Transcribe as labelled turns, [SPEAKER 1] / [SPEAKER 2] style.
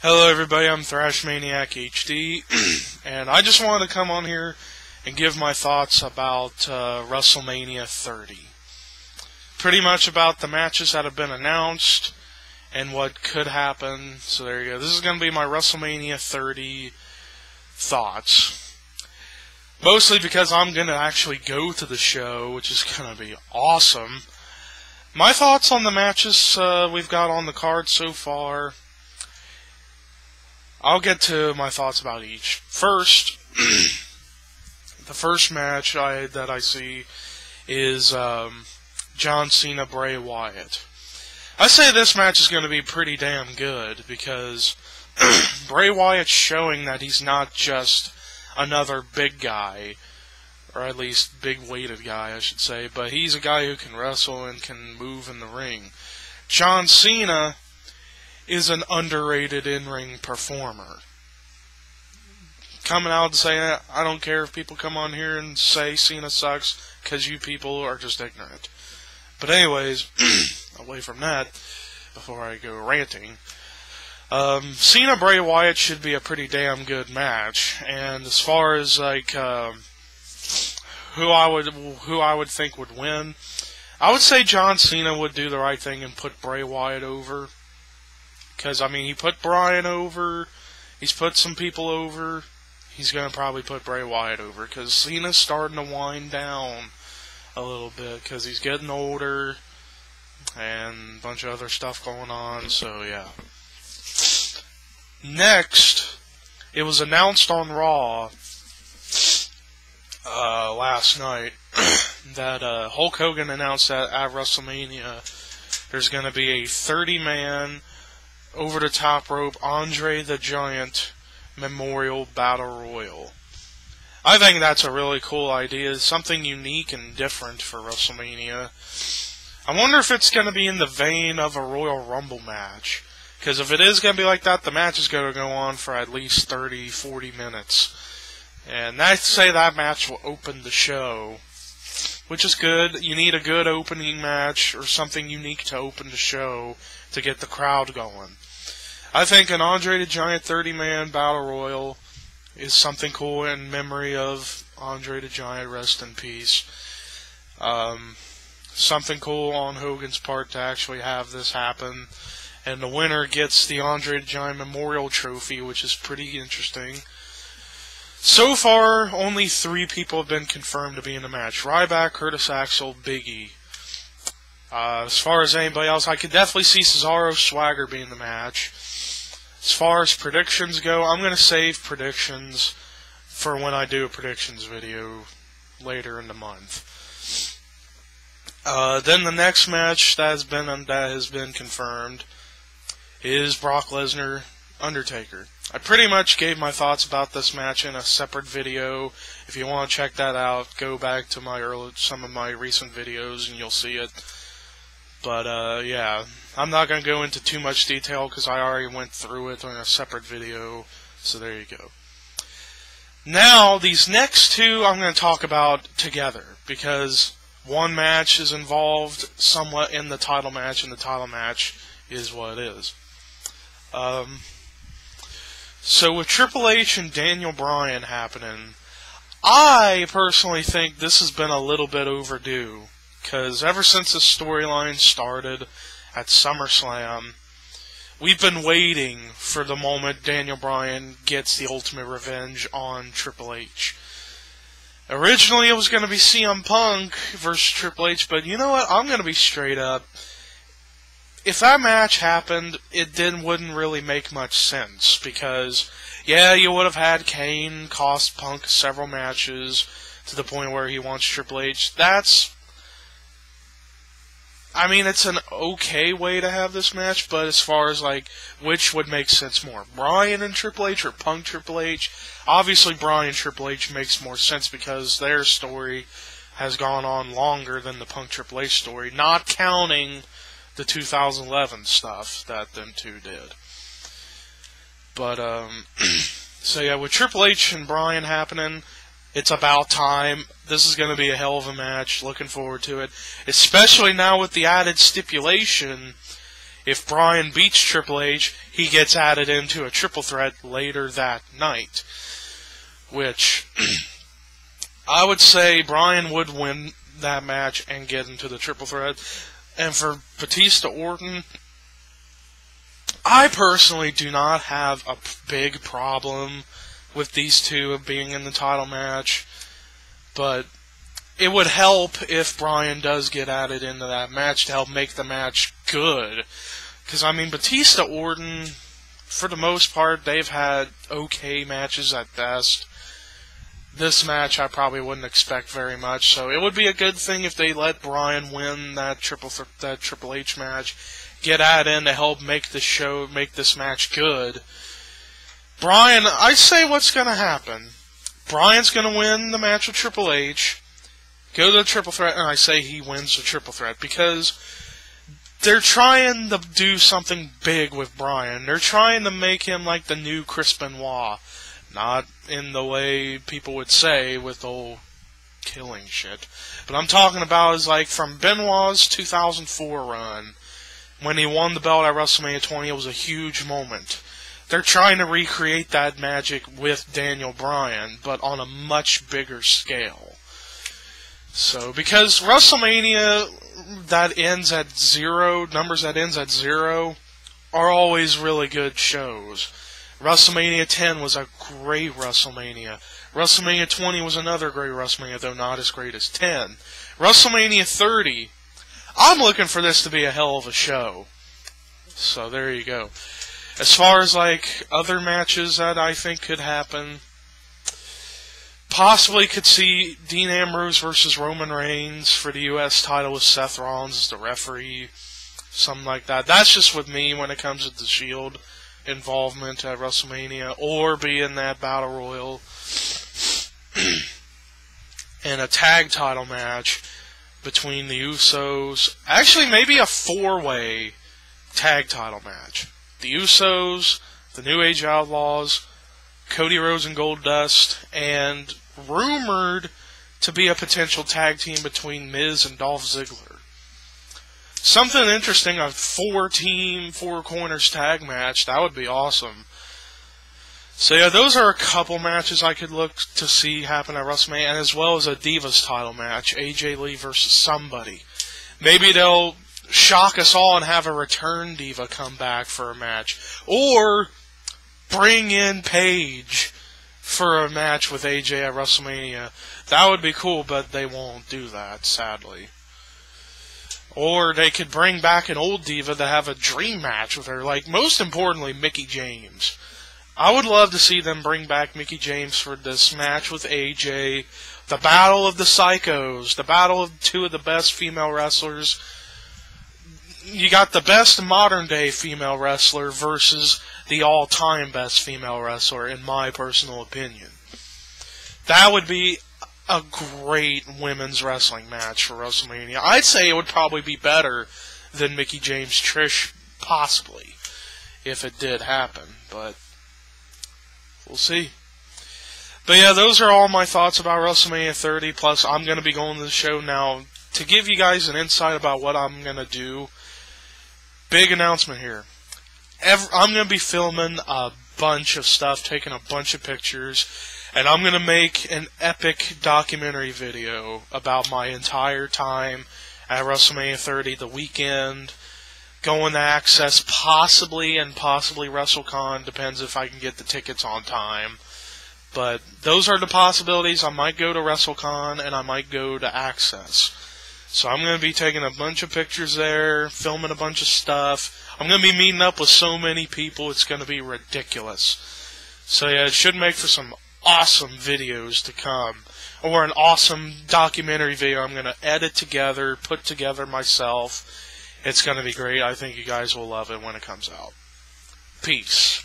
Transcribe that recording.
[SPEAKER 1] Hello everybody, I'm Thrashmaniac HD, and I just wanted to come on here and give my thoughts about Wrestlemania 30. Pretty much about the matches that have been announced and what could happen. So there you go. This is going to be my Wrestlemania 30 thoughts. Mostly because I'm going to actually go to the show, which is going to be awesome. My thoughts on the matches we've got on the card so far. I'll get to my thoughts about each. First, the first match that I see is John Cena, Bray Wyatt. I say this match is going to be pretty damn good because Bray Wyatt's showing that he's not just another big guy, or at least big-weighted guy, I should say, but he's a guy who can wrestle and can move in the ring. John Cena is an underrated in-ring performer. Coming out and saying, I don't care if people come on here and say Cena sucks, because you people are just ignorant. But anyways, away from that, before I go ranting, Cena Bray Wyatt should be a pretty damn good match. And as far as like who I would think would win, I would say John Cena would do the right thing and put Bray Wyatt over. Because, I mean, he put Bryan over, he's put some people over, he's going to probably put Bray Wyatt over, because Cena's starting to wind down a little bit, because he's getting older, and a bunch of other stuff going on, so yeah. Next, it was announced on Raw last night that Hulk Hogan announced that at WrestleMania there's going to be a 30-man over the top rope Andre the Giant Memorial Battle Royal. I think that's a really cool idea. Something unique and different for WrestleMania. I wonder if it's going to be in the vein of a Royal Rumble match. Because if it is going to be like that, the match is going to go on for at least 30, 40 minutes. And I'd say that match will open the show, which is good. You need a good opening match or something unique to open the show to get the crowd going. I think an Andre the Giant 30-man Battle Royal is something cool in memory of Andre the Giant, rest in peace. Something cool on Hogan's part to actually have this happen. And the winner gets the Andre the Giant Memorial Trophy, which is pretty interesting. So far, only 3 people have been confirmed to be in the match. Ryback, Curtis Axel, Big E. As far as anybody else, I could definitely see Cesaro, Swagger being in the match. As far as predictions go, I'm going to save predictions for when I do a predictions video later in the month. Then the next match that has been confirmed is Brock Lesnar, Undertaker. I pretty much gave my thoughts about this match in a separate video. If you want to check that out, go back to some of my recent videos and you'll see it. But, yeah, I'm not going to go into too much detail because I already went through it in a separate video, so there you go. Now, these next 2 I'm going to talk about together, because one match is involved somewhat in the title match, and the title match is what it is. So with Triple H and Daniel Bryan happening, I personally think this has been a little bit overdue. Because ever since the storyline started at SummerSlam, we've been waiting for the moment Daniel Bryan gets the ultimate revenge on Triple H. Originally it was going to be CM Punk versus Triple H, but you know what? I'm going to be straight up. If that match happened, it wouldn't really make much sense. Because, yeah, you would have had Kane cost Punk several matches to the point where he wants Triple H. I mean, it's an okay way to have this match, but as far as, like, which would make sense more, Bryan and Triple H or Punk Triple H? Obviously, Bryan Triple H makes more sense because their story has gone on longer than the Punk Triple H story, not counting the 2011 stuff that them 2 did. But, so yeah, with Triple H and Bryan happening, it's about time. This is going to be a hell of a match. Looking forward to it. Especially now with the added stipulation If Bryan beats Triple H, he gets added into a triple threat later that night. Which, I would say Bryan would win that match and get into the triple threat. And for Batista Orton, I personally do not have a big problem with these two being in the title match. But it would help if Bryan does get added into that match to help make the match good. Because, I mean, Batista Orton, for the most part, they've had okay matches at best. This match I probably wouldn't expect very much, so it would be a good thing if they let Bryan win that Triple H match, get added in to help make this match good. Bryan, I say what's going to happen. Bryan's going to win the match with Triple H, go to the triple threat, and I say he wins the triple threat, because they're trying to do something big with Bryan. They're trying to make him like the new Chris Benoit. Not in the way people would say with the whole killing shit. But I'm talking about is like from Benoit's 2004 run, when he won the belt at WrestleMania 20, it was a huge moment. They're trying to recreate that magic with Daniel Bryan, but on a much bigger scale. So, because WrestleMania that ends at 0, numbers that ends at 0, are always really good shows. WrestleMania 10 was a great WrestleMania. WrestleMania 20 was another great WrestleMania, though not as great as 10. WrestleMania 30, I'm looking for this to be a hell of a show. So there you go. As far as like other matches that I think could happen, possibly could see Dean Ambrose versus Roman Reigns for the U.S. title with Seth Rollins as the referee. Something like that. That's just with me when it comes to the Shield involvement at WrestleMania, or be in that Battle Royal. And a tag title match between the Usos. Actually, maybe a 4-way tag title match. The Usos, the New Age Outlaws, Cody, Rhodes, and Goldust, and rumored to be a potential tag team between Miz and Dolph Ziggler. Something interesting, a 4-team, 4 corners tag match. That would be awesome. So yeah, those are a couple matches I could look to see happen at WrestleMania, and as well as a Divas title match, AJ Lee versus somebody. Maybe they'll shock us all and have a return Diva come back for a match. Or bring in Paige for a match with AJ at WrestleMania. That would be cool, but they won't do that, sadly. Or they could bring back an old diva to have a dream match with her. Like, most importantly, Mickie James. I would love to see them bring back Mickie James for this match with AJ. The Battle of the Psychos. The battle of 2 of the best female wrestlers. You got the best modern-day female wrestler versus the all-time best female wrestler, in my personal opinion. That would be a great women's wrestling match for WrestleMania. I'd say it would probably be better than Mickie James Trish, possibly, if it did happen, but we'll see. But yeah, those are all my thoughts about WrestleMania 30, plus I'm going to be going to the show now to give you guys an insight about what I'm going to do. Big announcement here. I'm going to be filming a bunch of stuff, taking a bunch of pictures, and I'm going to make an epic documentary video about my entire time at WrestleMania 30, the weekend, going to Access, possibly WrestleCon, depends if I can get the tickets on time. But those are the possibilities. I might go to WrestleCon, and I might go to Access. So I'm going to be taking a bunch of pictures there, filming a bunch of stuff. I'm going to be meeting up with so many people, it's going to be ridiculous. So yeah, it should make for some awesome videos to come. Or an awesome documentary video I'm going to edit together, put together myself. It's going to be great. I think you guys will love it when it comes out. Peace.